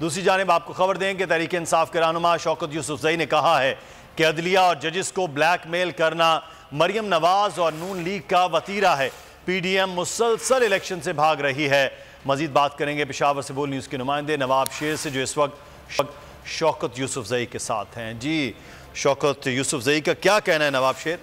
दूसरी जानिब आपको खबर दें कि तहरीक इंसाफ के रहनुमा शौकत यूसुफजई ने कहा है कि अदलिया और जजेस को ब्लैकमेल करना मरियम नवाज और नून लीग का वतीरा है। PDM मुसलसल इलेक्शन से भाग रही है। मजीद बात करेंगे पेशावर से बोल न्यूज़ के नुमाइंदे नवाब शेर से, जो इस वक्त शौकत यूसुफजई के साथ हैं। जी शौकत यूसुफजई का क्या कहना है नवाब शेर?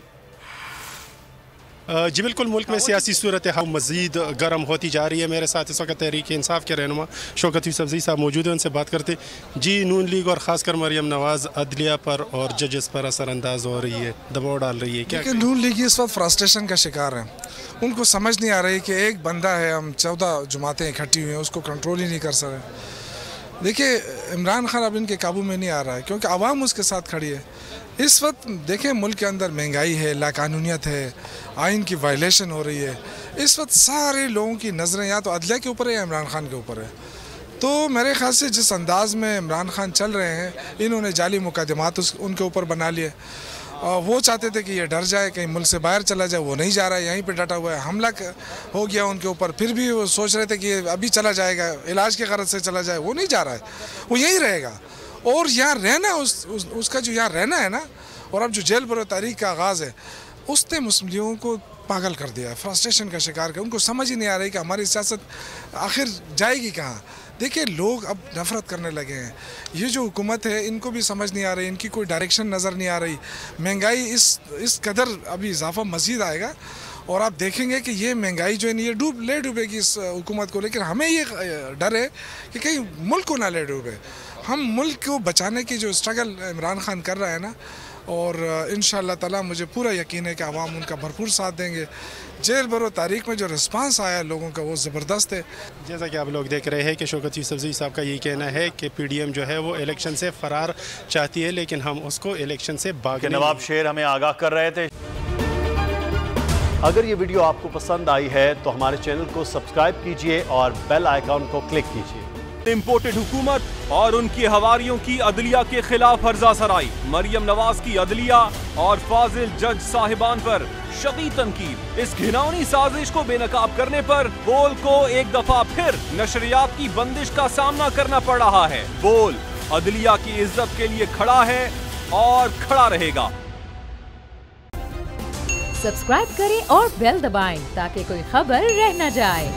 जी बिल्कुल, मुल्क में सियासी सूरत हाल मज़ीद गर्म होती जा रही है। मेरे साथ इस वक्त तहरीक इंसाफ के रहनुमा शौकत यूसुफजई साहब मौजूद हैं, उनसे बात करते। जी, नून लीग और ख़ासकर मरियम नवाज अदलिया पर और जजेस पर असरअंदाज हो रही है, दबाव डाल रही है। क्या नून लीग इस वक्त फ्रस्ट्रेशन का शिकार है। उनको समझ नहीं आ रही कि एक बंदा है, हम 14 जमातें इकट्ठी हुई हैं, उसको कंट्रोल ही नहीं कर सके। देखिए, इमरान खान अब इनके काबू में नहीं आ रहा है क्योंकि आवाम उसके साथ खड़ी है। इस वक्त देखें, मुल्क के अंदर महंगाई है, लाकानूनियत है, आइन की वायलेशन हो रही है। इस वक्त सारे लोगों की नज़रें या तो अदलिया के ऊपर है या इमरान खान के ऊपर है। तो मेरे ख्याल से जिस अंदाज में इमरान खान चल रहे हैं, इन्होंने जाली मुकदमात उनके ऊपर बना लिए। वो चाहते थे कि ये डर जाए, कहीं मुल्क से बाहर चला जाए, वो नहीं जा रहा है, यहीं पे डटा हुआ है। हमला हो गया उनके ऊपर, फिर भी वो सोच रहे थे कि अभी चला जाएगा, इलाज के गरज से चला जाए, वो नहीं जा रहा है, वो यहीं रहेगा। और यहाँ रहना उसका जो यहाँ रहना है ना, और अब जो जेल बरो तारीख का आगाज़ है, उसने मुस्लिम लीगों को पागल कर दिया, फ्रस्ट्रेशन का शिकार किया। उनको समझ ही नहीं आ रही कि हमारी सियासत आखिर जाएगी कहाँ। देखिए, लोग अब नफ़रत करने लगे हैं। ये जो हुकूमत है, इनको भी समझ नहीं आ रही, इनकी कोई डायरेक्शन नज़र नहीं आ रही। महंगाई इस कदर अभी इजाफा मज़ीद आएगा और आप देखेंगे कि ये महंगाई जो है ये डूबेगी इस हुकूमत को। लेकिन हमें ये डर है कि कहीं मुल्क को ना ले डूबे। हम मुल्क को बचाने की जो स्ट्रगल इमरान खान कर रहा है ना, और इंशाअल्लाह ताला मुझे पूरा यकीन है कि आवाम उनका भरपूर साथ देंगे। जेल बरो तारीख में जो रिस्पांस आया लोगों का, वो ज़बरदस्त है। जैसा कि आप लोग देख रहे हैं कि शौकत यूसुफजई साहब का यही कहना है कि PDM जो है वो इलेक्शन से फरार चाहती है, लेकिन हम उसको इलेक्शन से भागने। नवाब शेर हमें आगाह कर रहे थे। अगर ये वीडियो आपको पसंद आई है तो हमारे चैनल को सब्सक्राइब कीजिए और बेल आइकॉन को क्लिक कीजिए। इम्पोर्टेड हुकूमत और उनकी हवारियों की अदलिया के खिलाफ हर्जा सराई। मरियम नवाज की अदलिया और फाजिल जज साहिबान पर शदीद तनकीद। इस घिनौनी साजिश को बेनकाब करने पर बोल को एक दफा फिर नशरियात की बंदिश का सामना करना पड़ रहा है। बोल अदलिया की इज्जत के लिए खड़ा है और खड़ा रहेगा। सब्सक्राइब करें और बेल दबाएं ताकि कोई खबर रह न जाए।